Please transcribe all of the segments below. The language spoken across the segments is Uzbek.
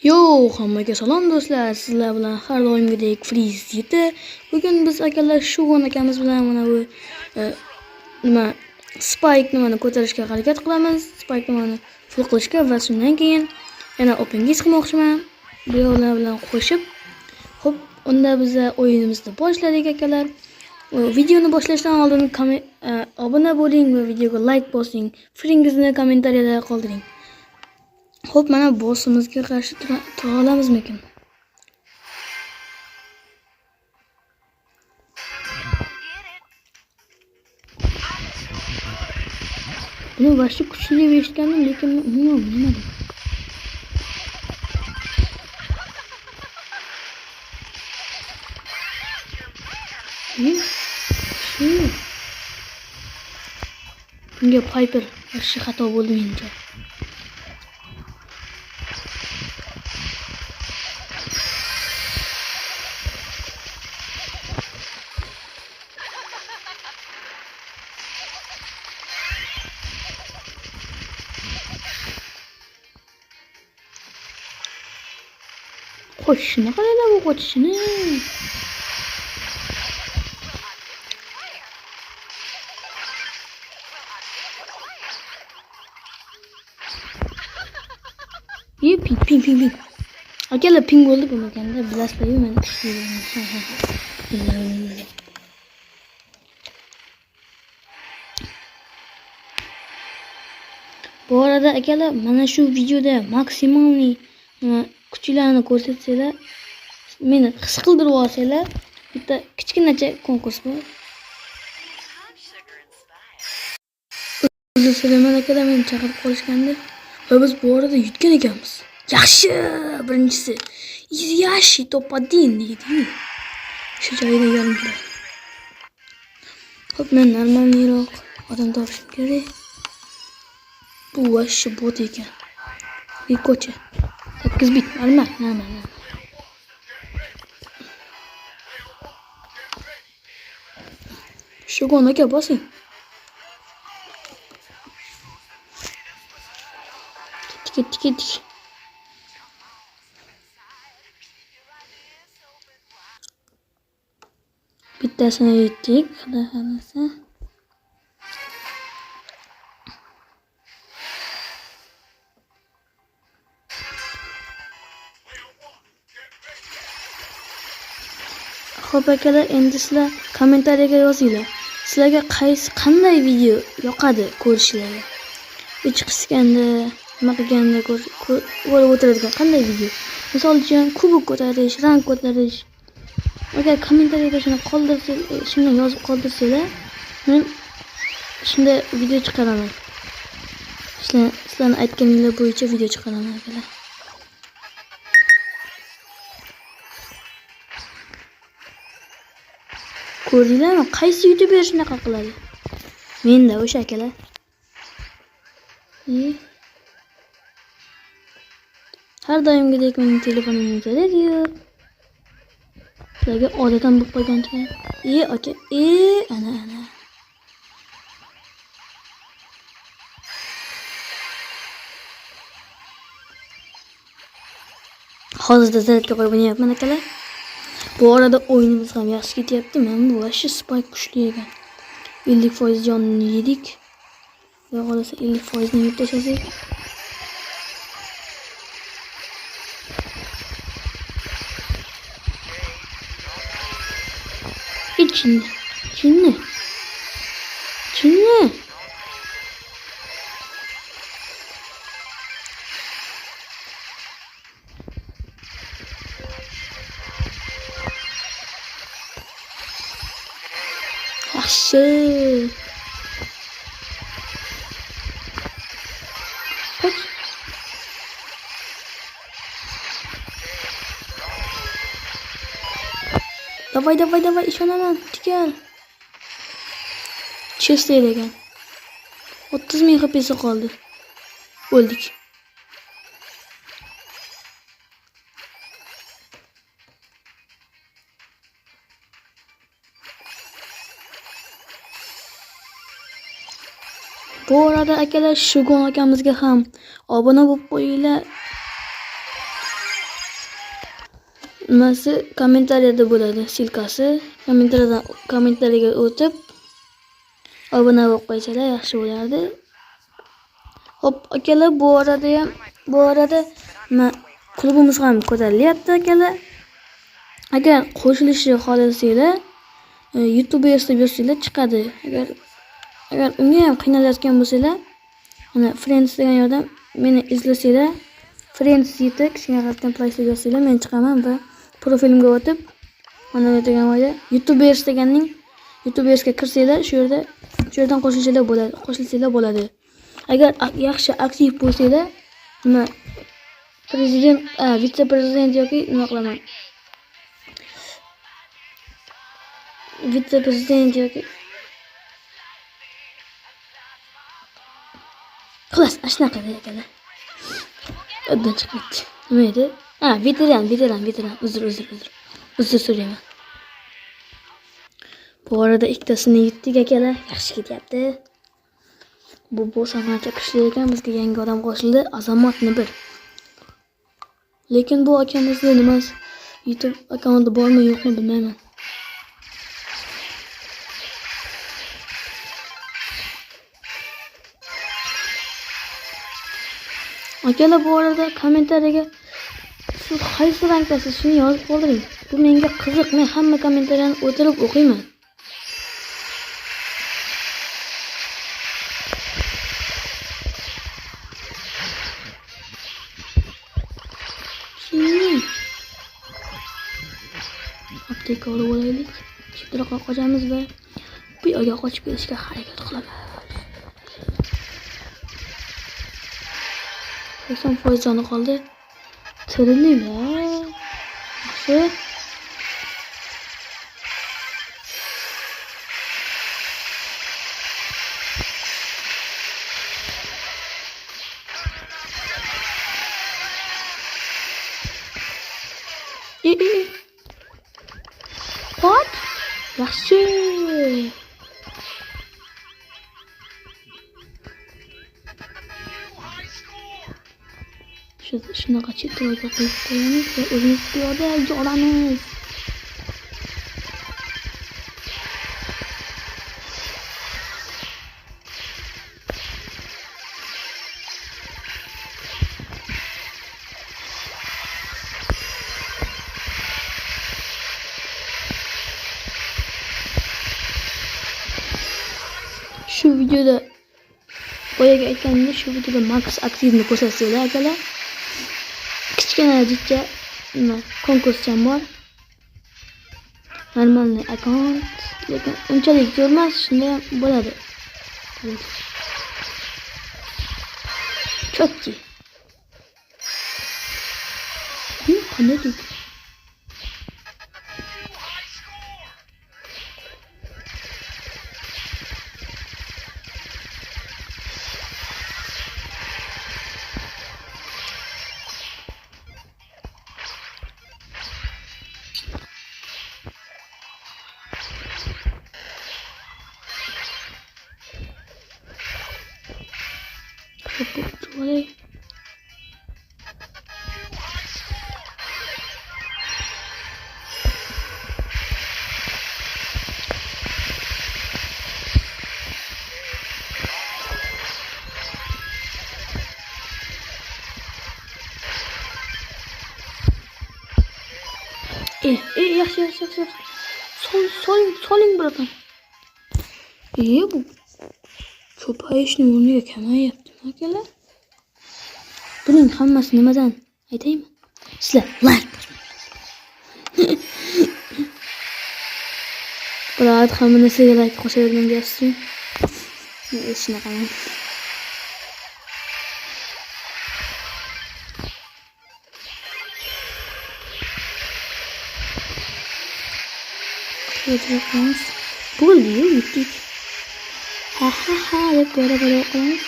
Yo, hammaga salom do'stlar. Sizlar bilan har doimgidek Freeze yeti. Bugun biz akalar Shugon akamiz bilan mana bu nima Spike nimani ko'tarishga harakat qilamiz. Spike nimani full qilishga va shundan keyin yana opengiz qilmoqchiman. Birovlar bilan qo'shib. Xo'p, unda biz o'yinimizni boshladik akalar. Videoni boshlashdan oldin obuna bo'ling va videoga like bosing. Fikringizni kommentariyada qoldiring. Xo'p, mana bossimizga qarshi tura olamizmikin? Buni vashti kuchli deb eshitgandim, lekin umuman bilmadim. Bunga Piper yaxshi xato bo'ldi menimcha. Qo'shishini qaranglar bu qo'shishini. Ping. Akalar ping bo'ldi bo'lmaganda bilasizlar-ku men Bu arada akalar mana shu videoda maksimalniy kuchlarni ko'rsatsanglar, meni his qildirib olsanglar, bitta kichkinacha konkurs bor. O'zi Sulaymon akalar meni chaqirib qolishgandi va biz bu arada yutgan ekanmiz. Yaxshi, birinchisi. Yaxshi to'padin deydi. Shu joyda yo'llar. Xo'p, men normalniroq odam topishim kerak. Bu vashshi bot ekan. Ko'cha. 8 bit, normal. Shugon aka bosing. Ketdik. Bittasini yetdik, xudo xolasa. Xo'p akalar, endi sizlar kommentariyaga yozinglar. Sizlarga qanday video yoqadi ko'rishlarga? Uch qisganda, nima qilganda ko'rib o'tiradigan qanday video? Misol uchun kubok ko'tarish, rang ko'tarish. Agar kommentariyada shuni yozib qoldirsanglar, men shunda video chiqaraman. Sizlarning aytganingiz bo'yicha video chiqaraman akalar. Ko'rdinglarmi? Qaysi YouTuber shunaqa qiladi? Menda o'sha akalar. Har doimgidek mening telefonimni zarari yo'q. Sizlarga odatdan bo'lib qolgancha. Aka, ana. Hozirda zaryadga qo'yib o'ynayapman akalar. Bu arada o'yinimiz ham yaxshi ketyapti. Men bu vashshi Spike kuchli ekan. 50% jonni yedik. Xudo xolasa 50% ni yeb tashlasak. Chinni. Yaxshi. Davay, ishonaman. Tikar. Chestda ekan. 30,000 HP'si qoldi. O'ldik. Bu arada akalar Shugon akamizga ham obuna bo'lib qo'yinglar. nimasi kommentariyada bo'ladi, silkasi. Kommentariyaga o'tib obuna bo'lib qo'ysalar yaxshi bo'lardi. Hop, akalar, bu arada klubimiz ham ko'tarilyapti, akalar. Agar qo'shilishni xohlasanglar, YouTube yozib yozsanglar chiqadi. Agar unga ham qiynalayotgan bo'lsanglar, mana Friends degan yerdan meni izlasanglar, Friends yetib kichkina xatdan playslab yozsanglar, men chiqaman va profilimga o'tib, mana degan joyda YouTubers deganning YouTubersga kirsanglar, shu yerdan qo'shilsanglar bo'ladi. Agar yaxshi aktiv bo'lsanglar, nima prezident, vitse-prezident yoki nima qilaman? Vitse-prezident yoki xullas, shunaqa ekanlar. Oddan chiqibdi. Nima edi? Veteran. Uzr so'rayman. Bu arada ikkitasini yutdik, akalar. Yaxshi ketyapti. Bu sanatchi kuchli ekan, bizga yangi odam qo'shildi, Azamatni bir. Lekin bu akamizni nimasi YouTube akkaunti bormi yo'qmi bilmayman. Akalar, bu arada kommentariyaga siz qaysi rangdasiz shuni yozib qoldiring. Bu menga qiziq. Men hamma kommentariyani o'tirib o'qiyman. Apteka olib olaylik. Chetroqqa qochamiz va bu yoqqa qochib ketishga harakat qilamiz. 80% joni qoldi. Tirilinglar. Yaxshi. What? Yaxshi. Shunaqa chetroqqa qo'yib qo'yamiz va o'zimiz piyoda olamiz. Shu videoda boyaga aytganimdek, shu videoda Max aktivni ko'rsatsanglar, akalar. Kichkina jicha nima konkursdan bor. Normalniy akkaunt, lekin unchalik zo'r emas, shunda ham bo'ladi. Chotki. Qanday deydi? Oley. Yaxshi. Soling biradan. Bu ko'payishning o'rniga kamayyapti, akalar. Buning hammasi nimadan aytaymi? Sizlar like bosmaysiz. Biroq hamma narsaga like qo'shavergan deyapsizmi? Shunaqa. Ko'ramiz. Bo'ldi-yu, yutdik. Ha deb bora-bora o'qiymiz.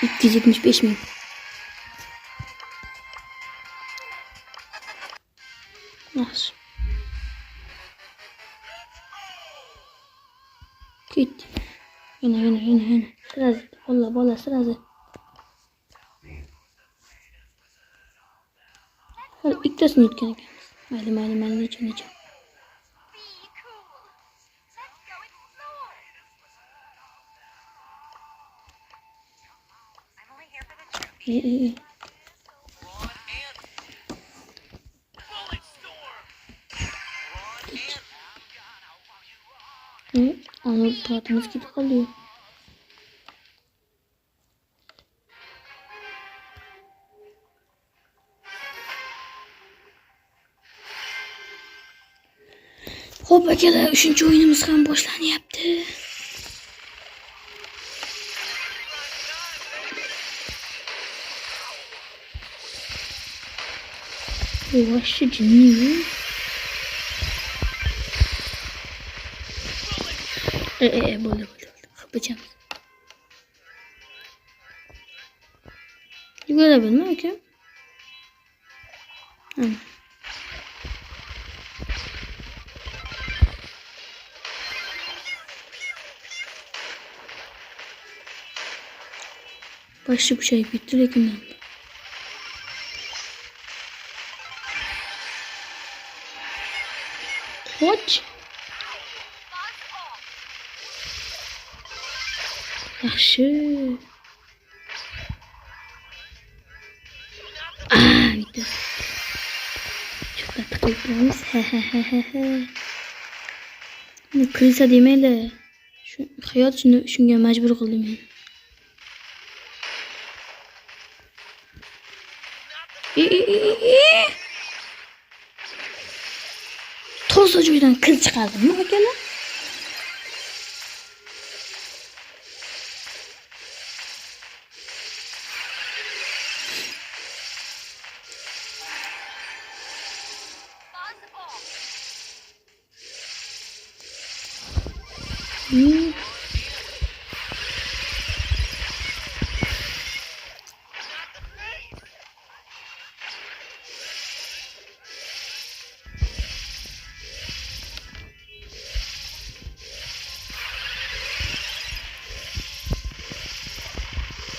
$275,000. Yaxshi. Ketdi. Yana. Sirazi. Bola sirazi. Hali ikkitasini yutgan ekanmiz. Mayli, mana necha. Ana tahtimiz ketib qoldi. Xo'p akalar, 3-o'yinimiz ham boshlanyapti. Вообще jinni. Bo'ldi. Qopachamiz. Yugura bilma aka. Başı kuchayib ketdi lekin. Qoch. Yaxshi. Bitti. Çok tatlı qilamiz. Qilsa demaylar. Shu hayot shunga majbur qildi meni. Toza joydan qiz chiqardimmi akalar?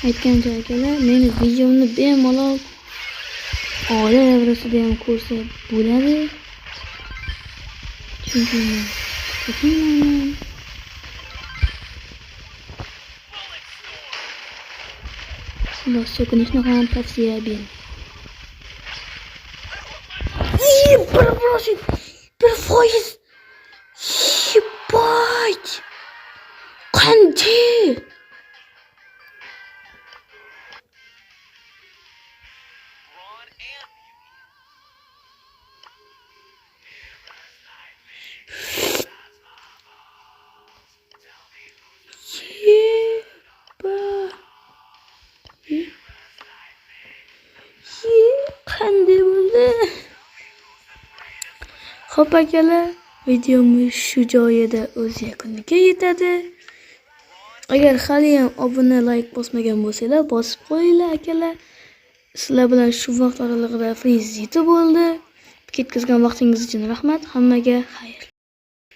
Aytgancha akalar, meni videomni bemalol oila davrasida ham ko'rsa bo'ladi. Chunki tushunmayman. Boshqa kunishni ham tavsiya beraman. Bir foiz. Yibать. Qanday? Qanday bo'ldi? Xo'p akalar, videomiz shu joyida o'z yakuniga yetadi. Agar hali ham obuna, like bosmagan bo'lsanglar, bosib qo'yinglar akalar. Sizlar bilan shu vaqt oralig'ida Freeze yetib bo'ldi. Ketkazgan vaqtingiz uchun rahmat. Hammaga xayr.